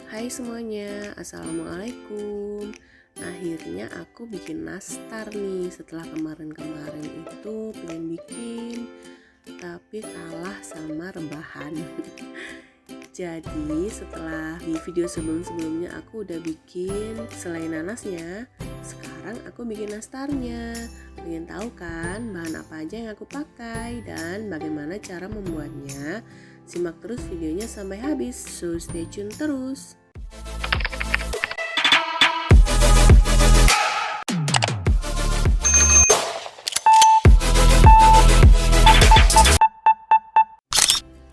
Hai semuanya, Assalamualaikum. Akhirnya aku bikin nastar nih. Setelah kemarin-kemarin itu pengen bikin, tapi kalah sama rebahan. Jadi setelah di video sebelum-sebelumnya aku udah bikin selai nanasnya, sekarang aku bikin nastarnya. Pengen tahu kan bahan apa aja yang aku pakai dan bagaimana cara membuatnya? Simak terus videonya sampai habis, so stay tune terus.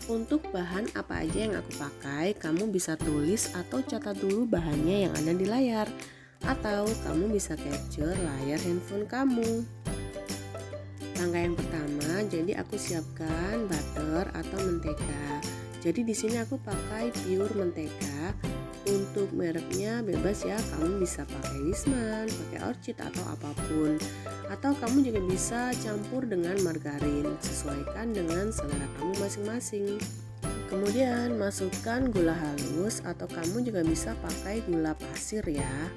Untuk bahan apa aja yang aku pakai, kamu bisa tulis atau catat dulu bahannya yang ada di layar, atau kamu bisa capture layar handphone kamu. Langkah yang pertama, jadi aku siapkan butter atau mentega. Jadi di sini aku pakai pure mentega. Untuk mereknya bebas ya, kamu bisa pakai Wisman, pakai Orchid atau apapun. Atau kamu juga bisa campur dengan margarin, sesuaikan dengan selera kamu masing-masing. Kemudian masukkan gula halus atau kamu juga bisa pakai gula pasir ya.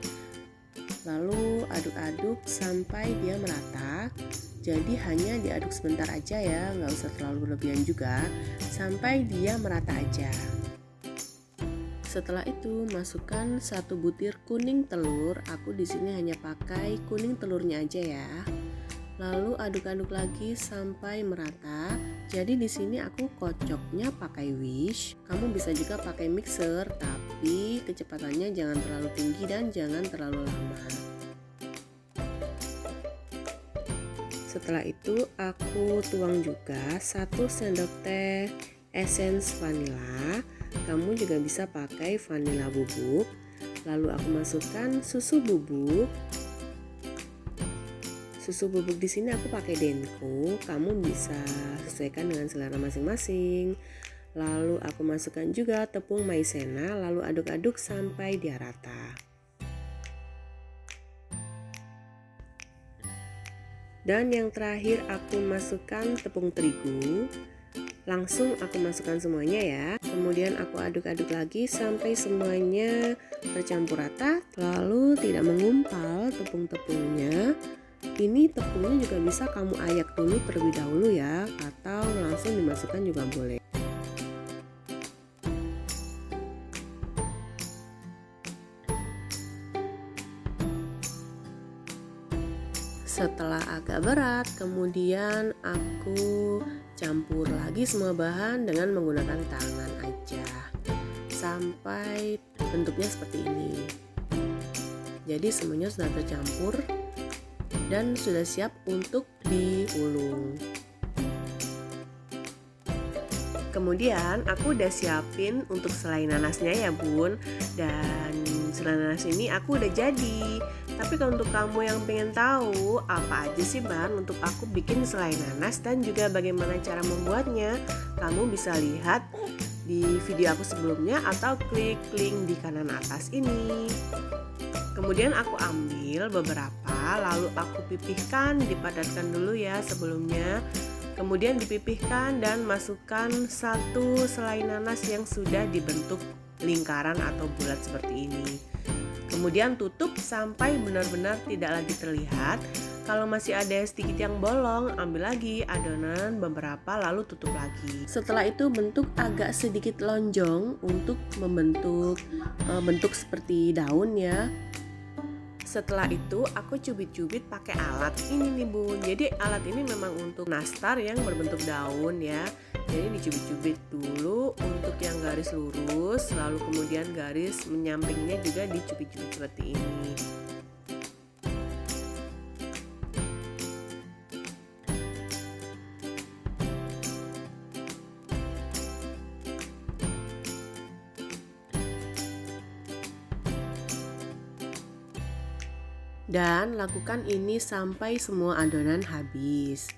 Lalu aduk-aduk sampai dia merata. Jadi hanya diaduk sebentar aja ya, nggak usah terlalu berlebihan juga, sampai dia merata aja. Setelah itu masukkan 1 butir kuning telur. Aku di sini hanya pakai kuning telurnya aja ya. Lalu aduk-aduk lagi sampai merata. Jadi di sini aku kocoknya pakai wish. Kamu bisa juga pakai mixer, tapi kecepatannya jangan terlalu tinggi dan jangan terlalu lama. Setelah itu aku tuang juga 1 sendok teh essence vanilla. Kamu juga bisa pakai vanilla bubuk. Lalu aku masukkan susu bubuk. Susu bubuk di sini aku pakai Denko. Kamu bisa sesuaikan dengan selera masing-masing. Lalu aku masukkan juga tepung maizena. Lalu aduk-aduk sampai dia rata. Dan yang terakhir aku masukkan tepung terigu. Langsung aku masukkan semuanya ya. Kemudian aku aduk-aduk lagi sampai semuanya tercampur rata. Lalu tidak menggumpal tepung-tepungnya. Ini tepungnya juga bisa kamu ayak dulu terlebih dahulu ya, atau langsung dimasukkan juga boleh. Setelah agak berat, kemudian aku campur lagi semua bahan dengan menggunakan tangan aja sampai bentuknya seperti ini. Jadi semuanya sudah tercampur dan sudah siap untuk digulung. Kemudian aku udah siapin untuk selai nanasnya ya bun. Dan selai nanas ini aku udah jadi. Tapi kalau untuk kamu yang pengen tahu apa aja sih bahan untuk aku bikin selai nanas dan juga bagaimana cara membuatnya, kamu bisa lihat di video aku sebelumnya atau klik link di kanan atas ini. Kemudian aku ambil beberapa, lalu aku pipihkan, dipadatkan dulu ya sebelumnya. Kemudian dipipihkan dan masukkan 1 selai nanas yang sudah dibentuk lingkaran atau bulat seperti ini. Kemudian tutup sampai benar-benar tidak lagi terlihat. Kalau masih ada sedikit yang bolong, ambil lagi adonan beberapa lalu tutup lagi. Setelah itu bentuk agak sedikit lonjong untuk membentuk bentuk seperti daun ya. Setelah itu aku cubit-cubit pakai alat ini nih bun. Jadi alat ini memang untuk nastar yang berbentuk daun ya. Jadi dicubit-cubit dulu untuk yang garis lurus, lalu kemudian garis menyampingnya juga dicubit-cubit seperti ini. Dan lakukan ini sampai semua adonan habis.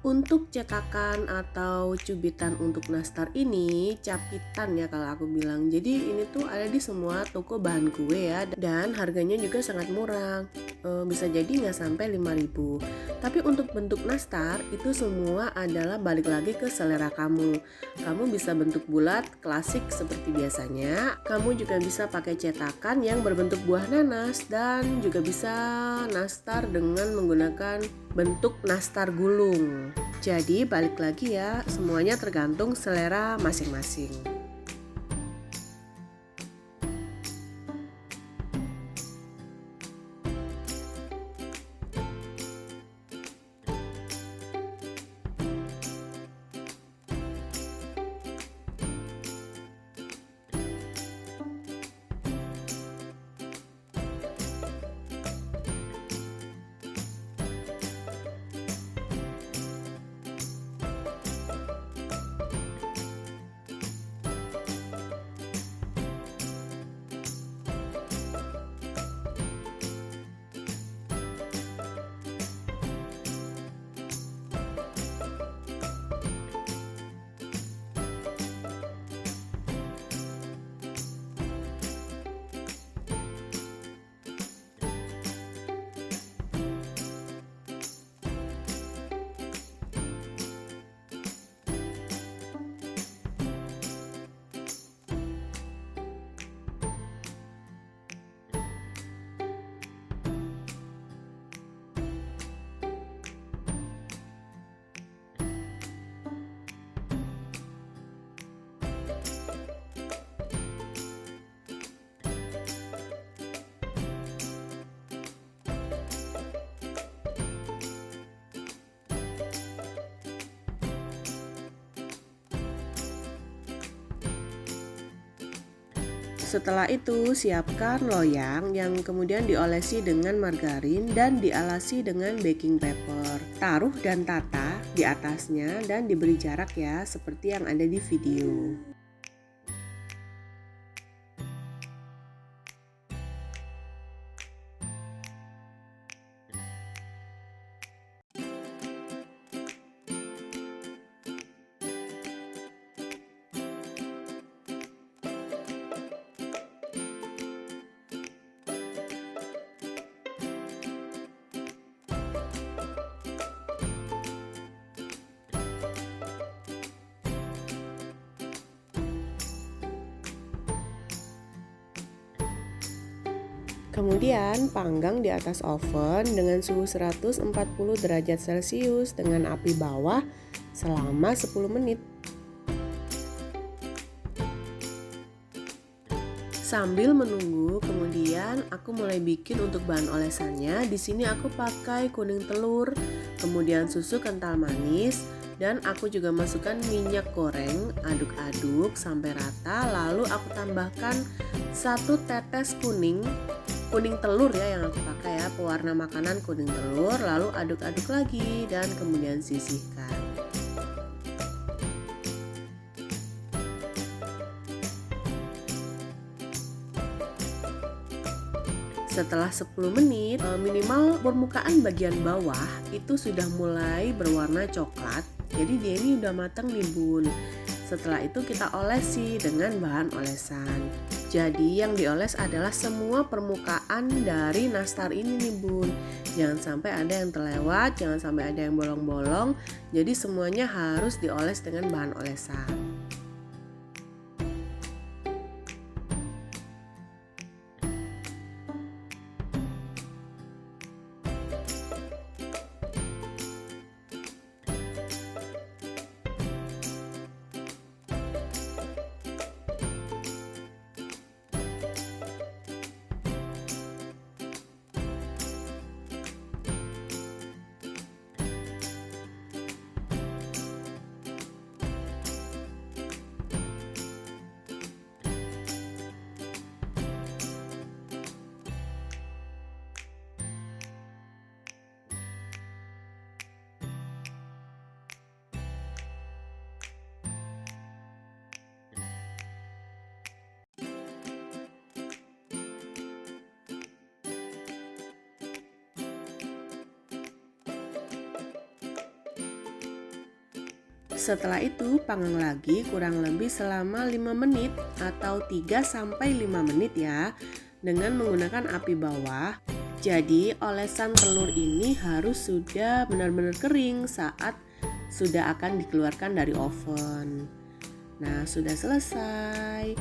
Untuk cetakan atau cubitan untuk nastar ini capitan ya kalau aku bilang. Jadi ini tuh ada di semua toko bahan kue ya, dan harganya juga sangat murah. Bisa jadi nggak sampai 5.000. Tapi untuk bentuk nastar itu semua adalah balik lagi ke selera kamu. Kamu bisa bentuk bulat klasik seperti biasanya. Kamu juga bisa pakai cetakan yang berbentuk buah nanas, dan juga bisa nastar dengan menggunakan bentuk nastar gulung. Jadi balik lagi ya, semuanya tergantung selera masing-masing. Setelah itu, siapkan loyang yang kemudian diolesi dengan margarin dan dialasi dengan baking paper. Taruh dan tata di atasnya dan diberi jarak ya, seperti yang ada di video. Kemudian panggang di atas oven dengan suhu 140 derajat Celcius dengan api bawah selama 10 menit. Sambil menunggu, kemudian aku mulai bikin untuk bahan olesannya. Di sini aku pakai kuning telur, kemudian susu kental manis, dan aku juga masukkan minyak goreng. Aduk-aduk sampai rata, lalu aku tambahkan 1 tetes kuning telur ya yang aku pakai ya, pewarna makanan kuning telur. Lalu aduk-aduk lagi dan kemudian sisihkan. Setelah 10 menit, minimal permukaan bagian bawah itu sudah mulai berwarna coklat. Jadi dia ini udah matang nih bun. Setelah itu kita olesi dengan bahan olesan. Jadi yang dioles adalah semua permukaan dari nastar ini nih bun. Jangan sampai ada yang terlewat, jangan sampai ada yang bolong-bolong. Jadi semuanya harus dioles dengan bahan olesan. Setelah itu panggang lagi kurang lebih selama 5 menit atau 3-5 menit ya, dengan menggunakan api bawah. Jadi olesan telur ini harus sudah benar-benar kering saat sudah akan dikeluarkan dari oven. Nah, sudah selesai.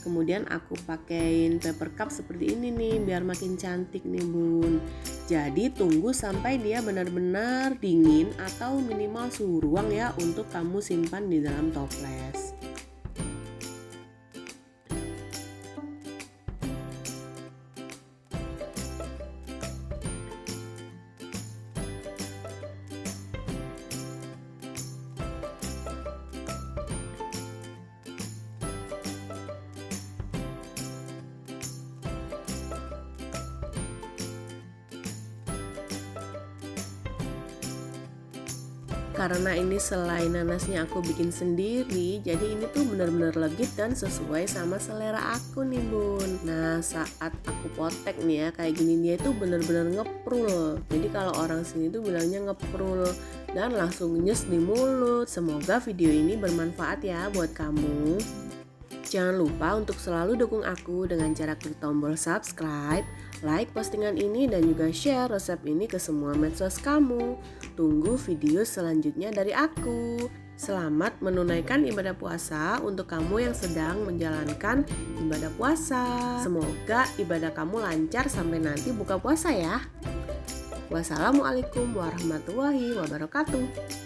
Kemudian aku pakein paper cup seperti ini nih biar makin cantik nih bun. Jadi tunggu sampai dia benar-benar dingin atau minimal suhu ruang ya untuk kamu simpan di dalam toples. Karena ini selai nanasnya aku bikin sendiri, jadi ini tuh benar-benar legit dan sesuai sama selera aku nih bun. Nah saat aku potek nih ya kayak gini, dia tuh benar-benar ngeprul. Jadi kalau orang sini tuh bilangnya ngeprul dan langsung nyes di mulut. Semoga video ini bermanfaat ya buat kamu. Jangan lupa untuk selalu dukung aku dengan cara klik tombol subscribe, like postingan ini, dan juga share resep ini ke semua medsos kamu. Tunggu video selanjutnya dari aku. Selamat menunaikan ibadah puasa untuk kamu yang sedang menjalankan ibadah puasa. Semoga ibadah kamu lancar sampai nanti buka puasa ya. Wassalamualaikum warahmatullahi wabarakatuh.